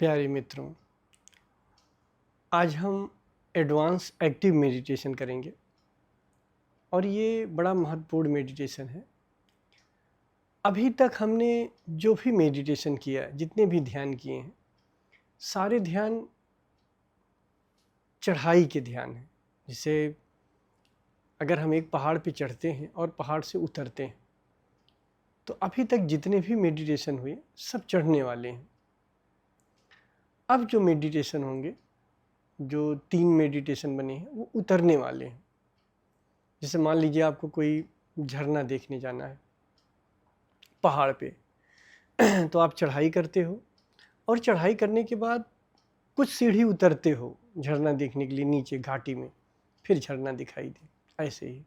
प्यारे मित्रों, आज हम एडवांस एक्टिव मेडिटेशन करेंगे और ये बड़ा महत्वपूर्ण मेडिटेशन है। अभी तक हमने जो भी मेडिटेशन किया है, जितने भी ध्यान किए हैं, सारे ध्यान चढ़ाई के ध्यान हैं। जैसे अगर हम एक पहाड़ पे चढ़ते हैं और पहाड़ से उतरते हैं, तो अभी तक जितने भी मेडिटेशन हुए सब चढ़ने वाले हैं। अब जो मेडिटेशन होंगे, जो 3 मेडिटेशन बने हैं, वो उतरने वाले हैं। जैसे मान लीजिए आपको कोई झरना देखने जाना है पहाड़ पे तो आप चढ़ाई करते हो और चढ़ाई करने के बाद कुछ सीढ़ी उतरते हो झरना देखने के लिए नीचे घाटी में, फिर झरना दिखाई दे। ऐसे ही,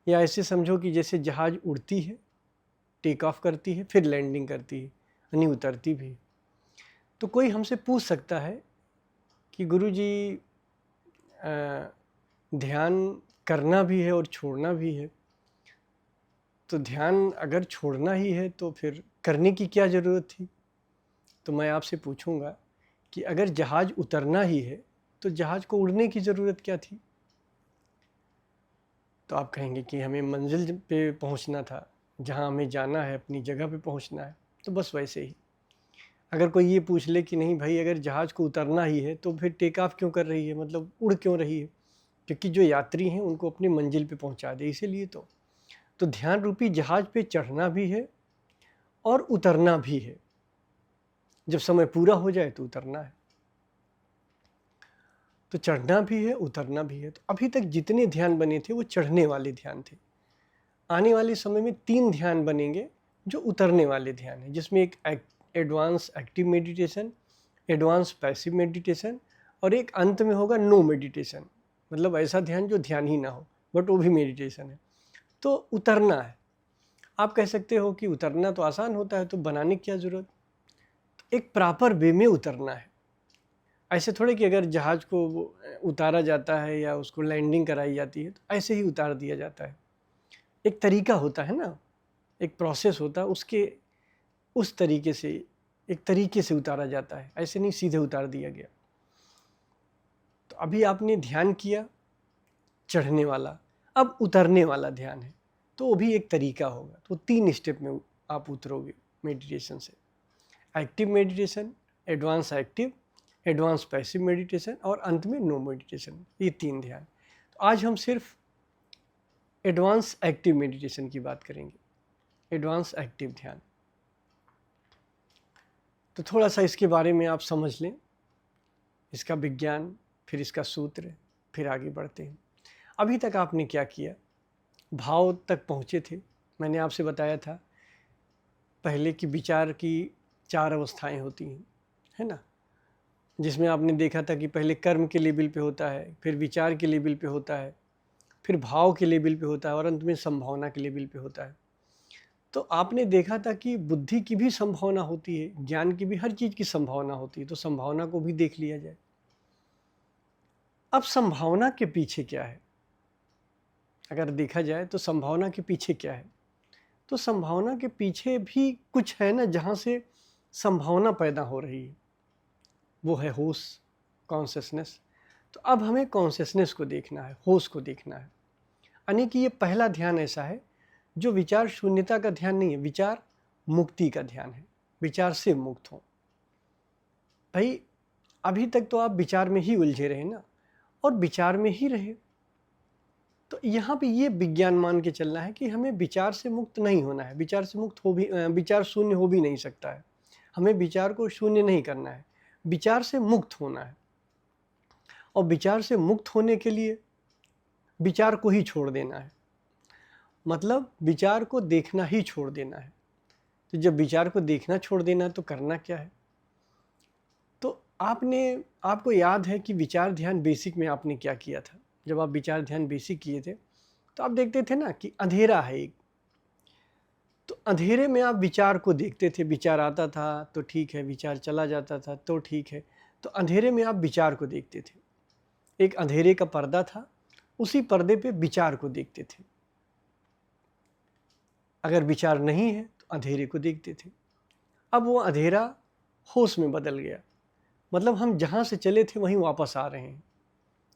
या ऐसे समझो कि जैसे जहाज़ उड़ती है, टेक ऑफ करती है, फिर लैंडिंग करती है, यानी उतरती भी। तो कोई हमसे पूछ सकता है कि गुरुजी ध्यान करना भी है और छोड़ना भी है, तो ध्यान अगर छोड़ना ही है तो फिर करने की क्या ज़रूरत थी? तो मैं आपसे पूछूंगा कि अगर जहाज़ उतरना ही है तो जहाज़ को उड़ने की ज़रूरत क्या थी? तो आप कहेंगे कि हमें मंजिल पे पहुंचना था, जहां हमें जाना है, अपनी जगह पे पहुंचना है। तो बस वैसे ही अगर कोई ये पूछ ले कि नहीं भाई, अगर जहाज़ को उतरना ही है तो फिर टेक ऑफ क्यों कर रही है, मतलब उड़ क्यों रही है? क्योंकि जो यात्री हैं उनको अपनी मंजिल पे पहुंचा दे, इसीलिए। तो ध्यान रूपी जहाज़ पे चढ़ना भी है और उतरना भी है। जब समय पूरा हो जाए तो उतरना है। तो चढ़ना भी है, उतरना भी है। तो अभी तक जितने ध्यान बने थे वो चढ़ने वाले ध्यान थे। आने वाले समय में 3 ध्यान बनेंगे जो उतरने वाले ध्यान हैं, जिसमें एक advance active meditation, advance passive meditation और एक अंत में होगा नो मेडिटेशन, मतलब ऐसा ध्यान जो ध्यान ही ना हो बट वो भी मेडिटेशन है। तो उतरना है। आप कह सकते हो कि उतरना तो आसान होता है, तो बनाने की क्या ज़रूरत? तो एक प्रॉपर वे में उतरना है। ऐसे थोड़े कि अगर जहाज़ को उतारा जाता है या उसको लैंडिंग कराई जाती है तो ऐसे ही उतार दिया जाता है। एक तरीका होता है ना, एक प्रोसेस होता है, उसके उस तरीके से, एक तरीके से उतारा जाता है, ऐसे नहीं सीधे उतार दिया गया। तो अभी आपने ध्यान किया चढ़ने वाला, अब उतरने वाला ध्यान है, तो वो भी एक तरीका होगा। तो 3 स्टेप में आप उतरोगे मेडिटेशन से। Active meditation, advance active, advance passive meditation और अंत में नो मेडिटेशन, ये 3 ध्यान। तो आज हम सिर्फ एडवांस एक्टिव मेडिटेशन की बात करेंगे, एडवांस एक्टिव ध्यान। तो थोड़ा सा इसके बारे में आप समझ लें, इसका विज्ञान, फिर इसका सूत्र, फिर आगे बढ़ते हैं। अभी तक आपने क्या किया? भाव तक पहुँचे थे। मैंने आपसे बताया था पहले कि विचार की 4 अवस्थाएं होती हैं, है ना? जिसमें आपने देखा था कि पहले कर्म के लेवल पे होता है, फिर विचार के लेवल पे होता है, फिर भाव के लेवल पे होता है और अंत में संभावना के लेवल पे होता है। तो आपने देखा था कि बुद्धि की भी संभावना होती है, ज्ञान की भी, हर चीज़ की संभावना होती है। तो संभावना को भी देख लिया जाए। अब संभावना के पीछे क्या है? अगर देखा जाए तो संभावना के पीछे क्या है? तो संभावना के पीछे भी कुछ है ना, जहाँ से संभावना पैदा हो रही है, वो है होश, कॉन्शियसनेस। तो अब हमें कॉन्शियसनेस को देखना है, होश को देखना है। यानी कि ये पहला ध्यान ऐसा है जो विचार शून्यता का ध्यान नहीं है, विचार मुक्ति का ध्यान है, विचार से मुक्त हो। भाई अभी तक तो आप विचार में ही उलझे रहे ना, और विचार में ही रहे। तो यहाँ पे ये विज्ञान मान के चलना है कि हमें विचार से मुक्त नहीं होना है। विचार से मुक्त हो भी, विचार शून्य हो भी नहीं सकता है। हमें विचार को शून्य नहीं करना है, विचार से मुक्त होना है। और विचार से मुक्त होने के लिए विचार को ही छोड़ देना है, मतलब विचार को देखना ही छोड़ देना है। तो जब विचार को देखना छोड़ देना है तो करना क्या है? तो आपको याद है कि विचार ध्यान बेसिक में आपने क्या किया था? जब आप विचार ध्यान बेसिक किए थे तो आप देखते थे ना कि अंधेरा है एक, तो अंधेरे में आप विचार को देखते थे। विचार आता था तो ठीक है, विचार चला जाता था तो ठीक है। तो अंधेरे में आप विचार को देखते थे, एक अंधेरे का पर्दा था, उसी पर्दे पे विचार को देखते थे। अगर विचार नहीं है तो अंधेरे को देखते थे। अब वो अंधेरा होश में बदल गया, मतलब हम जहाँ से चले थे वहीं वापस आ रहे हैं।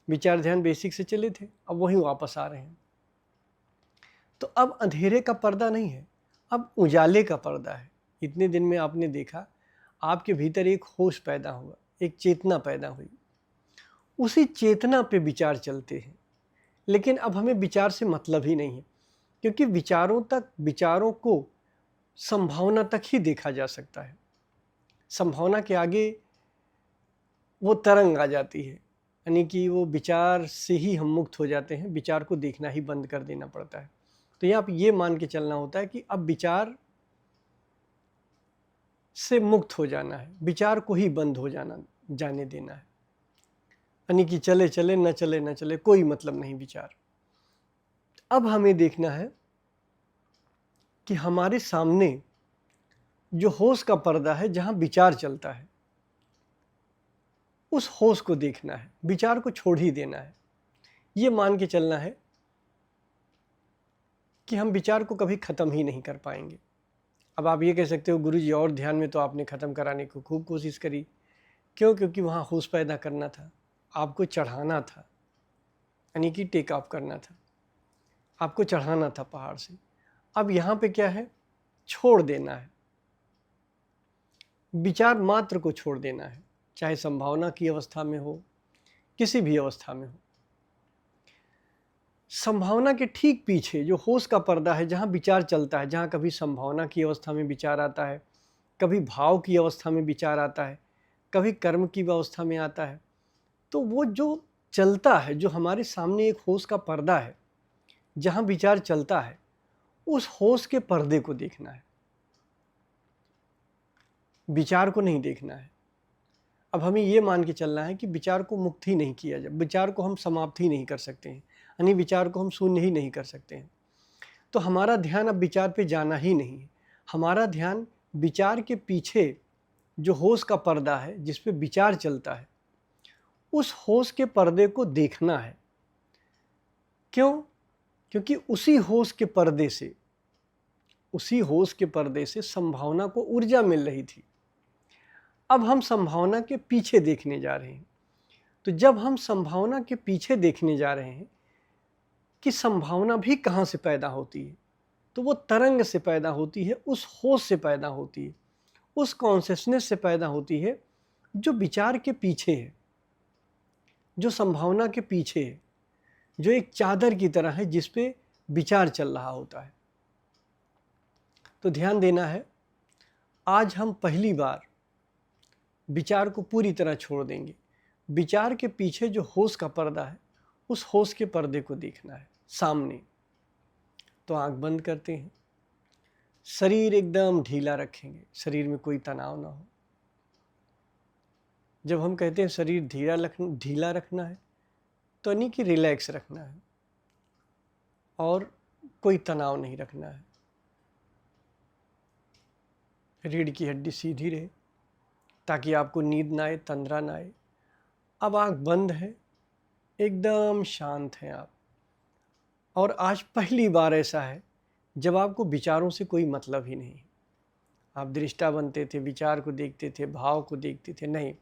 विचार ध्यान बेसिक से चले थे, अब वहीं वापस आ रहे हैं। तो अब अंधेरे का पर्दा नहीं है, अब उजाले का पर्दा है। इतने दिन में आपने देखा आपके भीतर एक होश पैदा हुआ, एक चेतना पैदा हुई, उसी चेतना पे विचार चलते हैं। लेकिन अब हमें विचार से मतलब ही नहीं है, क्योंकि विचारों को संभावना तक ही देखा जा सकता है। संभावना के आगे वो तरंग आ जाती है, यानी कि वो विचार से ही हम मुक्त हो जाते हैं, विचार को देखना ही बंद कर देना पड़ता है। तो यहाँ पर ये मान के चलना होता है कि अब विचार से मुक्त हो जाना है, विचार को ही बंद हो जाने देना है। यानी कि चले चले न चले न चले, कोई मतलब नहीं विचार। अब हमें देखना है कि हमारे सामने जो होश का पर्दा है, जहां विचार चलता है, उस होश को देखना है, विचार को छोड़ ही देना है। ये मान के चलना है कि हम विचार को कभी खत्म ही नहीं कर पाएंगे। अब आप ये कह सकते हो गुरुजी और ध्यान में तो आपने खत्म कराने को खूब कोशिश करी, क्यों? क्योंकि वहाँ होश पैदा करना था, आपको चढ़ाना था, यानी कि टेक ऑफ करना था, आपको चढ़ाना था पहाड़ से। अब यहाँ पे क्या है? छोड़ देना है, विचार मात्र को छोड़ देना है, चाहे संभावना की अवस्था में हो, किसी भी अवस्था में हो। संभावना के ठीक पीछे जो होश का पर्दा है, जहाँ विचार चलता है, जहाँ कभी संभावना की अवस्था में विचार आता है, कभी भाव की अवस्था में विचार आता है, कभी कर्म की अवस्था में आता है, तो वो जो चलता है, जो हमारे सामने एक होश का पर्दा है, जहाँ विचार चलता है, उस होश के पर्दे को देखना है, विचार को नहीं देखना है। अब हमें ये मान के चलना है कि विचार को मुक्त ही नहीं किया जाए, विचार को हम समाप्त ही नहीं कर सकते हैं, यानी विचार को हम शून्य ही नहीं कर सकते हैं। तो हमारा ध्यान अब विचार पे जाना ही नहीं है, हमारा ध्यान विचार के पीछे जो होश का पर्दा है, जिस पे विचार चलता है, उस होश के पर्दे को देखना है। क्यों? क्योंकि उसी होश के पर्दे से संभावना को ऊर्जा मिल रही थी। अब हम संभावना के पीछे देखने जा रहे हैं। तो जब हम संभावना के पीछे देखने जा रहे हैं कि संभावना भी कहाँ से पैदा होती है, तो वो तरंग से पैदा होती है, उस होश से पैदा होती है, उस कॉन्शियसनेस से पैदा होती है जो विचार के पीछे है, जो संभावना के पीछे है, जो एक चादर की तरह है जिस पे विचार चल रहा होता है। तो ध्यान देना है, आज हम पहली बार विचार को पूरी तरह छोड़ देंगे। विचार के पीछे जो होश का पर्दा है, उस होश के पर्दे को देखना है सामने। तो आंख बंद करते हैं, शरीर एकदम ढीला रखेंगे, शरीर में कोई तनाव ना हो। जब हम कहते हैं शरीर ढीला रखना है, तो यानी कि रिलैक्स रखना है और कोई तनाव नहीं रखना है। रीढ़ की हड्डी सीधी रहे ताकि आपको नींद ना आए, तंद्रा ना आए। अब आंख बंद है, एकदम शांत हैं आप। और आज पहली बार ऐसा है जब आपको विचारों से कोई मतलब ही नहीं। आप दृष्टा बनते थे, विचार को देखते थे, भाव को देखते थे, नहीं।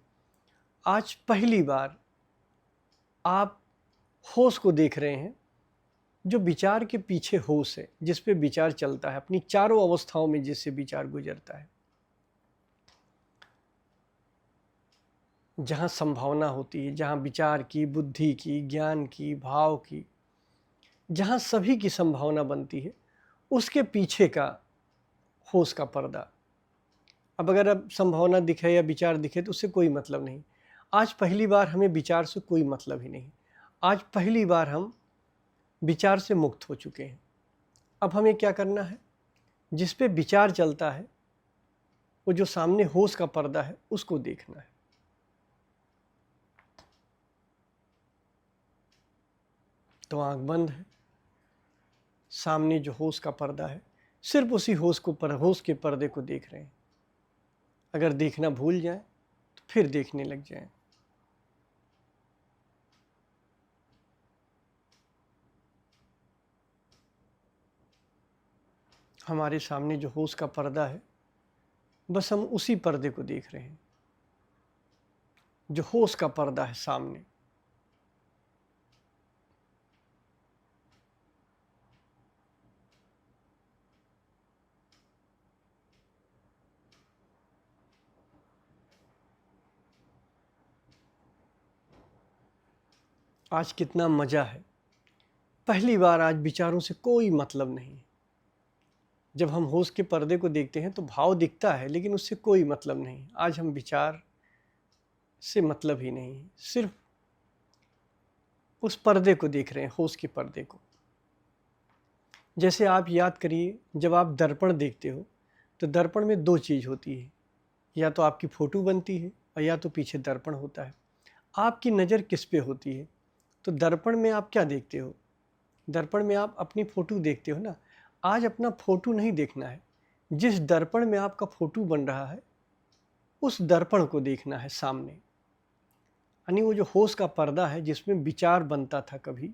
आज पहली बार आप होश को देख रहे हैं, जो विचार के पीछे होश है, जिस पे विचार चलता है, अपनी चारों अवस्थाओं में जिससे विचार गुजरता है, जहाँ संभावना होती है, जहाँ विचार की, बुद्धि की, ज्ञान की, भाव की, जहाँ सभी की संभावना बनती है, उसके पीछे का होश का पर्दा। अब अगर संभावना दिखे या विचार दिखे तो उससे कोई मतलब नहीं। आज पहली बार हमें विचार से कोई मतलब ही नहीं। आज पहली बार हम विचार से मुक्त हो चुके हैं। अब हमें क्या करना है? जिस पे विचार चलता है, वो जो सामने होश का पर्दा है, उसको देखना है। तो आंख बंद है, सामने जो होश का पर्दा है, सिर्फ उसी होश के पर्दे को देख रहे हैं। अगर देखना भूल जाए तो फिर देखने लग जाएं। हमारे सामने जो होश का पर्दा है, बस हम उसी पर्दे को देख रहे हैं। जो होश का पर्दा है सामने। आज कितना मजा है, पहली बार आज विचारों से कोई मतलब नहीं। जब हम होश के पर्दे को देखते हैं तो भाव दिखता है, लेकिन उससे कोई मतलब नहीं। आज हम विचार से मतलब ही नहीं, सिर्फ उस पर्दे को देख रहे हैं, होश के पर्दे को। जैसे आप याद करिए, जब आप दर्पण देखते हो तो दर्पण में दो चीज़ होती है, या तो आपकी फ़ोटो बनती है और या तो पीछे दर्पण होता है। आपकी नज़र किस पे होती है? तो दर्पण में आप क्या देखते हो? दर्पण में आप अपनी फ़ोटो देखते हो ना। आज अपना फ़ोटो नहीं देखना है, जिस दर्पण में आपका फ़ोटो बन रहा है उस दर्पण को देखना है सामने। यानी वो जो होश का पर्दा है जिसमें विचार बनता था कभी,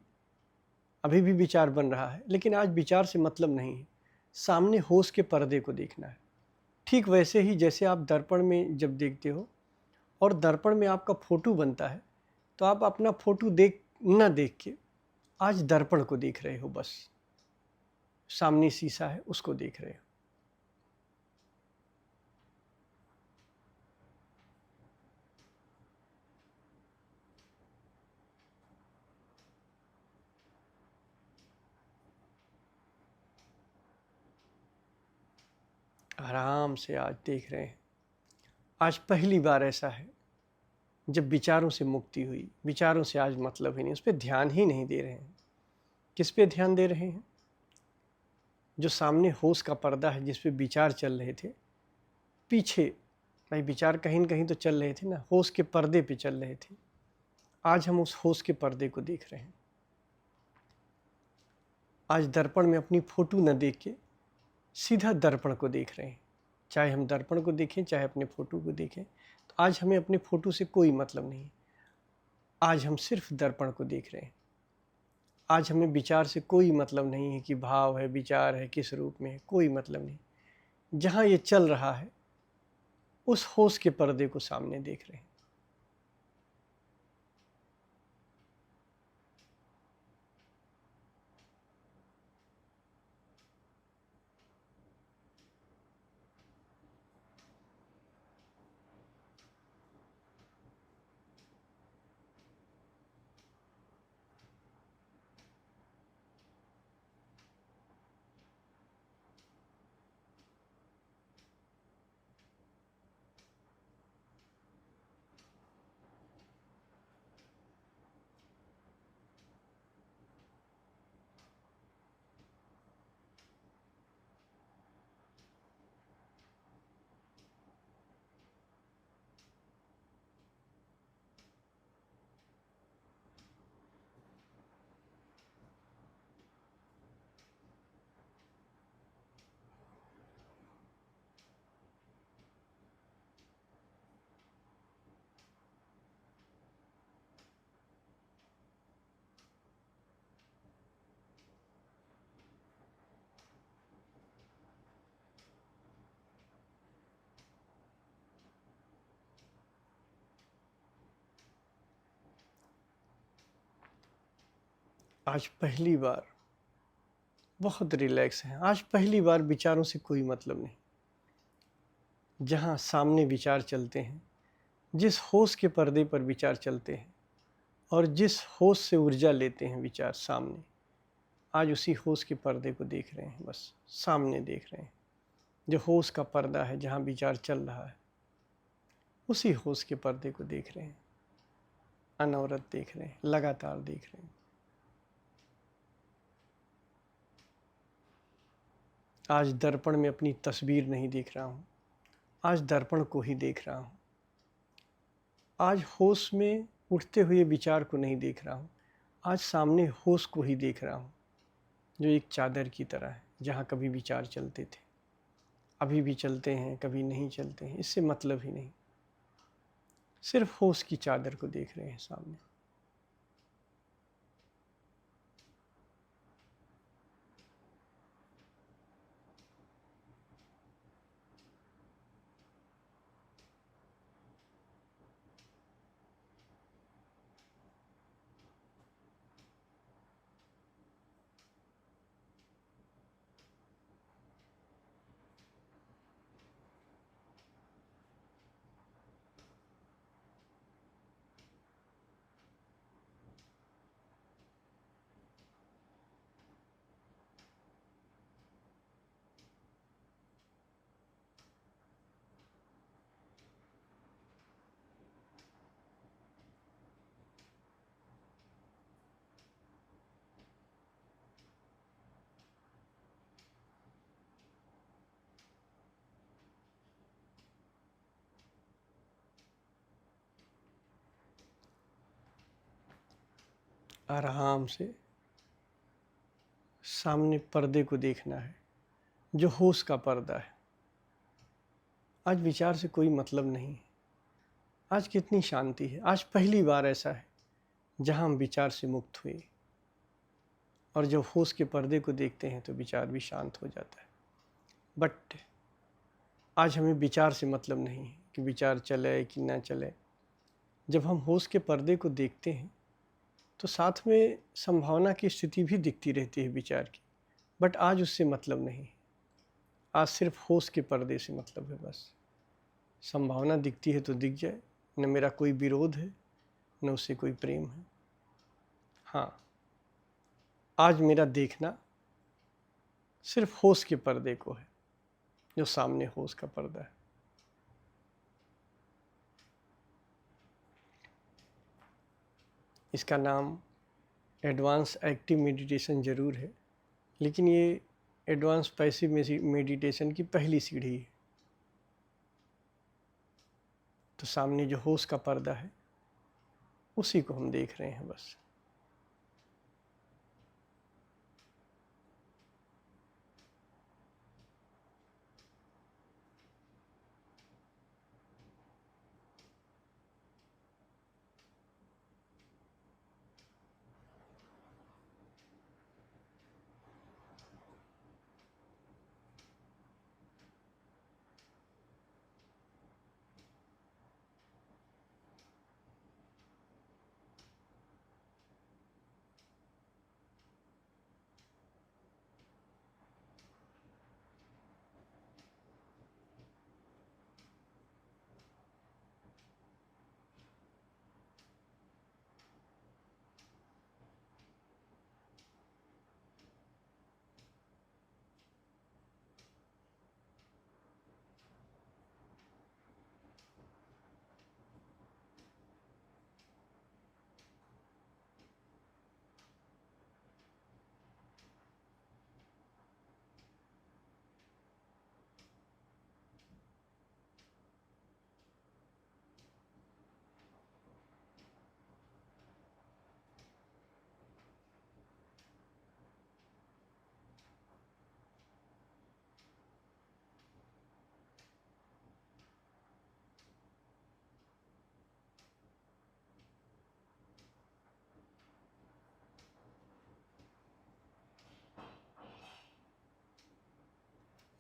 अभी भी विचार बन रहा है, लेकिन आज विचार से मतलब नहीं है, सामने होश के पर्दे को देखना है। ठीक वैसे ही जैसे आप दर्पण में जब देखते हो और दर्पण में आपका फ़ोटो बनता है, तो आप अपना फ़ोटो देख के आज दर्पण को देख रहे हो। बस सामने शीशा है, उसको देख रहे हो। आराम से आज देख रहे हैं। आज पहली बार ऐसा है जब विचारों से मुक्ति हुई। विचारों से आज मतलब ही नहीं, उस पर ध्यान ही नहीं दे रहे हैं। किस पे ध्यान दे रहे हैं? जो सामने होश का पर्दा है जिस पे विचार चल रहे थे, पीछे भाई विचार कहीं न कहीं तो चल रहे थे ना, होश के पर्दे पे चल रहे थे। आज हम उस होश के पर्दे को देख रहे हैं। आज दर्पण में अपनी फ़ोटो न देख के सीधा दर्पण को देख रहे हैं। चाहे हम दर्पण को देखें, चाहे अपने फ़ोटो को देखें, तो आज हमें अपने फ़ोटो से कोई मतलब नहीं। आज हम सिर्फ दर्पण को देख रहे हैं। आज हमें विचार से कोई मतलब नहीं है कि भाव है, विचार है, किस रूप में है, कोई मतलब नहीं। जहाँ ये चल रहा है उस होश के पर्दे को सामने देख रहे हैं। आज पहली बार बहुत रिलैक्स हैं। आज पहली बार विचारों से कोई मतलब नहीं। जहाँ सामने विचार चलते हैं, जिस होश के पर्दे पर विचार चलते हैं और जिस होश से ऊर्जा लेते हैं विचार सामने, आज उसी होश के पर्दे को देख रहे हैं। बस सामने देख रहे हैं। जो होश का पर्दा है जहाँ विचार चल रहा है, उसी होश के पर्दे को देख रहे हैं। अनवरत देख रहे हैं, लगातार देख रहे हैं। आज दर्पण में अपनी तस्वीर नहीं देख रहा हूँ, आज दर्पण को ही देख रहा हूँ। आज होश में उठते हुए विचार को नहीं देख रहा हूँ, आज सामने होश को ही देख रहा हूँ, जो एक चादर की तरह है जहाँ कभी विचार चलते थे, अभी भी चलते हैं, कभी नहीं चलते हैं, इससे मतलब ही नहीं। सिर्फ होश की चादर को देख रहे हैं सामने। आराम से सामने पर्दे को देखना है, जो होश का पर्दा है। आज विचार से कोई मतलब नहीं है। आज कितनी शांति है। आज पहली बार ऐसा है जहां हम विचार से मुक्त हुए, और जब होश के पर्दे को देखते हैं तो विचार भी शांत हो जाता है। बट आज हमें विचार से मतलब नहीं है कि विचार चले कि ना चले। जब हम होश के पर्दे को देखते हैं तो साथ में संभावना की स्थिति भी दिखती रहती है विचार की, बट आज उससे मतलब नहीं है। आज सिर्फ होश के पर्दे से मतलब है बस। संभावना दिखती है तो दिख जाए, न मेरा कोई विरोध है न उससे कोई प्रेम है। हाँ, आज मेरा देखना सिर्फ होश के पर्दे को है, जो सामने होश का पर्दा है। इसका नाम एडवांस एक्टिव मेडिटेशन ज़रूर है, लेकिन ये एडवांस पैसिव मेडिटेशन की पहली सीढ़ी है। तो सामने जो होश का पर्दा है उसी को हम देख रहे हैं बस।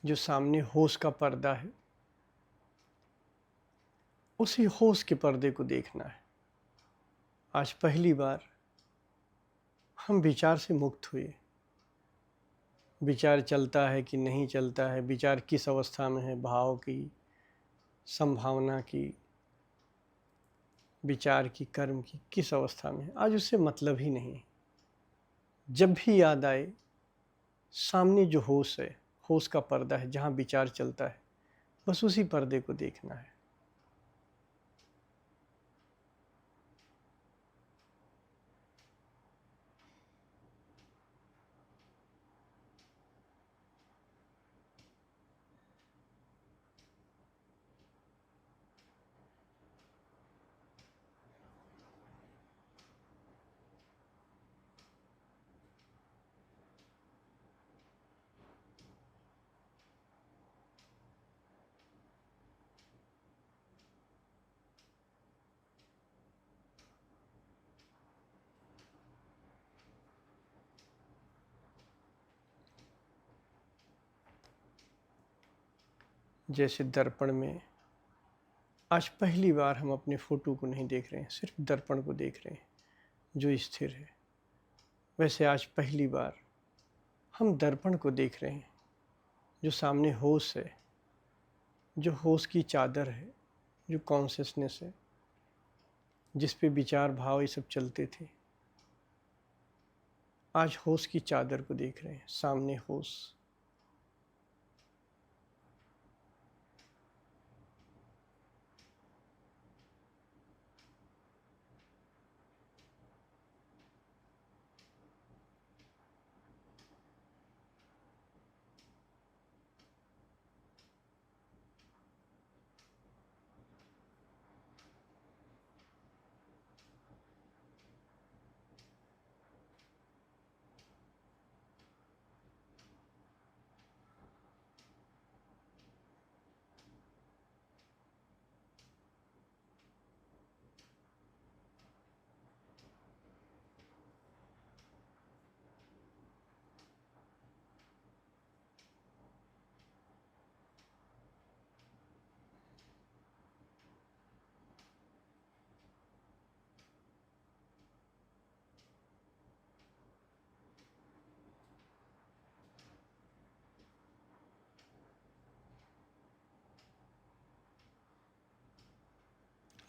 जो सामने होश का पर्दा है उसी होश के पर्दे को देखना है। आज पहली बार हम विचार से मुक्त हुए। विचार चलता है कि नहीं चलता है, विचार किस अवस्था में है, भाव की, संभावना की, विचार की, कर्म की, किस अवस्था में है, आज उससे मतलब ही नहीं है। जब भी याद आए, सामने जो होश है, होश का पर्दा है जहाँ विचार चलता है, बस उसी पर्दे को देखना है। जैसे दर्पण में आज पहली बार हम अपने फोटो को नहीं देख रहे हैं, सिर्फ दर्पण को देख रहे हैं जो स्थिर है। वैसे आज पहली बार हम दर्पण को देख रहे हैं जो सामने होश है, जो होश की चादर है, जो कॉन्शियसनेस है, जिस पे विचार भाव ये सब चलते थे। आज होश की चादर को देख रहे हैं, सामने होश।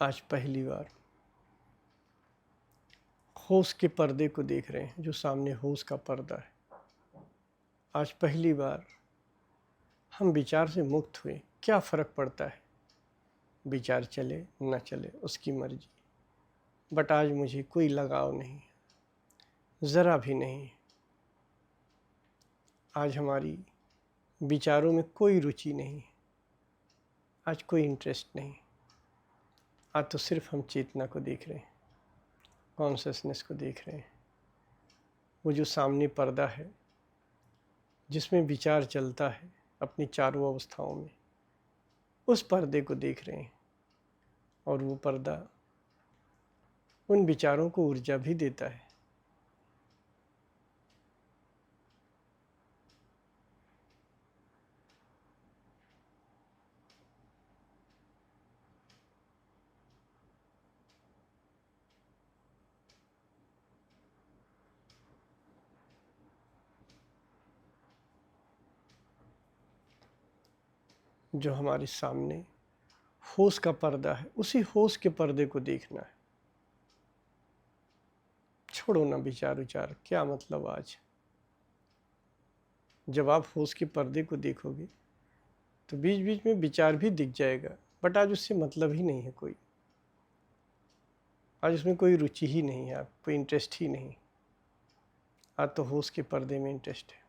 आज पहली बार होश के पर्दे को देख रहे हैं, जो सामने होश का पर्दा है। आज पहली बार हम विचार से मुक्त हुए। क्या फ़र्क पड़ता है, विचार चले न चले, उसकी मर्जी। बट आज मुझे कोई लगाव नहीं, ज़रा भी नहीं। आज हमारी विचारों में कोई रुचि नहीं, आज कोई इंटरेस्ट नहीं। आज तो सिर्फ हम चेतना को देख रहे हैं, कॉन्शसनेस को देख रहे हैं। वो जो सामने पर्दा है जिसमें विचार चलता है अपनी चारों अवस्थाओं में, उस पर्दे को देख रहे हैं। और वो पर्दा उन विचारों को ऊर्जा भी देता है। जो हमारे सामने होश का पर्दा है, उसी होश के पर्दे को देखना है। छोड़ो ना विचार विचार, क्या मतलब। आज जब आप होश के पर्दे को देखोगे तो बीच बीच में विचार भी दिख जाएगा, बट आज उससे मतलब ही नहीं है कोई। आज उसमें कोई रुचि ही नहीं है, आपको कोई इंटरेस्ट ही नहीं। आज तो होश के पर्दे में इंटरेस्ट है।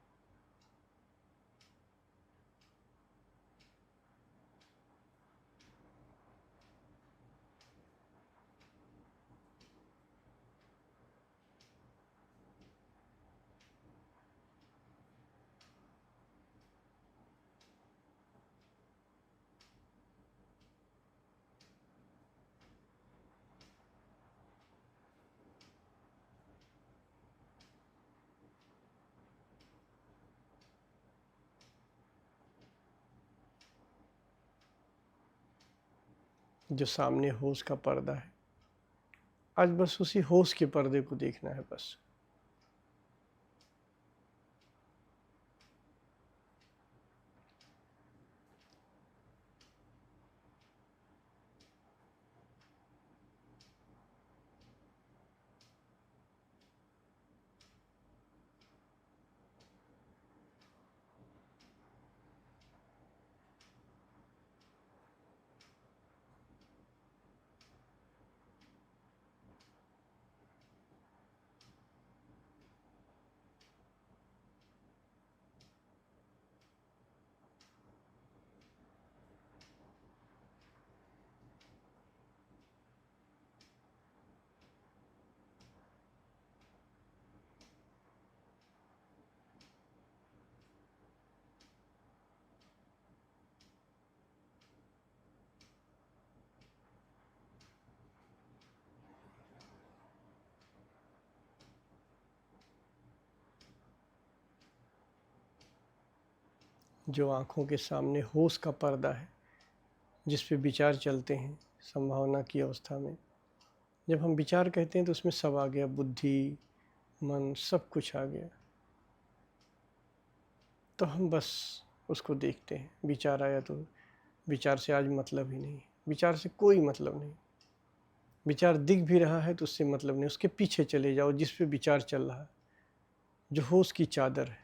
जो सामने होश का पर्दा है, आज बस उसी होश के पर्दे को देखना है बस। जो आँखों के सामने होश का पर्दा है, जिस पे विचार चलते हैं संभावना की अवस्था में। जब हम विचार कहते हैं तो उसमें सब आ गया, बुद्धि, मन, सब कुछ आ गया। तो हम बस उसको देखते हैं। विचार आया तो विचार से आज मतलब ही नहीं, विचार से कोई मतलब नहीं। विचार दिख भी रहा है तो उससे मतलब नहीं, उसके पीछे चले जाओ जिस पे विचार चल रहा है, जो होश की चादर है।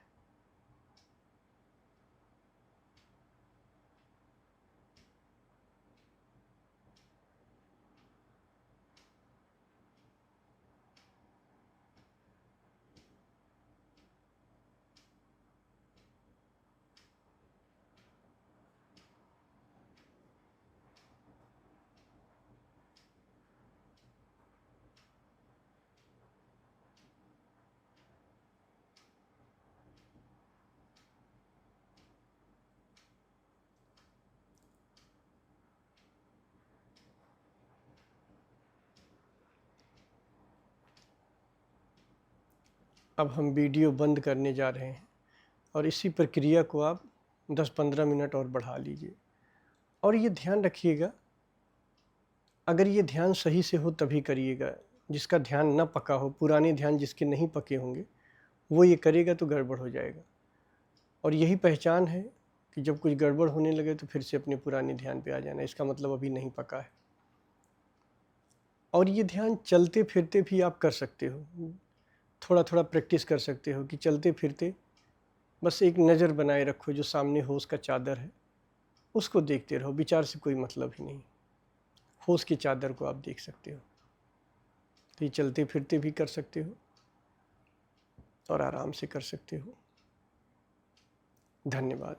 अब हम वीडियो बंद करने जा रहे हैं और इसी प्रक्रिया को आप 10-15 मिनट और बढ़ा लीजिए। और ये ध्यान रखिएगा, अगर ये ध्यान सही से हो तभी करिएगा। जिसका ध्यान न पका हो, पुराने ध्यान जिसके नहीं पके होंगे, वो ये करेगा तो गड़बड़ हो जाएगा। और यही पहचान है कि जब कुछ गड़बड़ होने लगे तो फिर से अपने पुराने ध्यान पे आ जाना। इसका मतलब अभी नहीं पका है। और ये ध्यान चलते फिरते भी आप कर सकते हो, थोड़ा थोड़ा प्रैक्टिस कर सकते हो कि चलते फिरते बस एक नज़र बनाए रखो, जो सामने होश का चादर है उसको देखते रहो, विचार से कोई मतलब ही नहीं, होश की चादर को आप देख सकते हो। तो ये चलते फिरते भी कर सकते हो और आराम से कर सकते हो। धन्यवाद।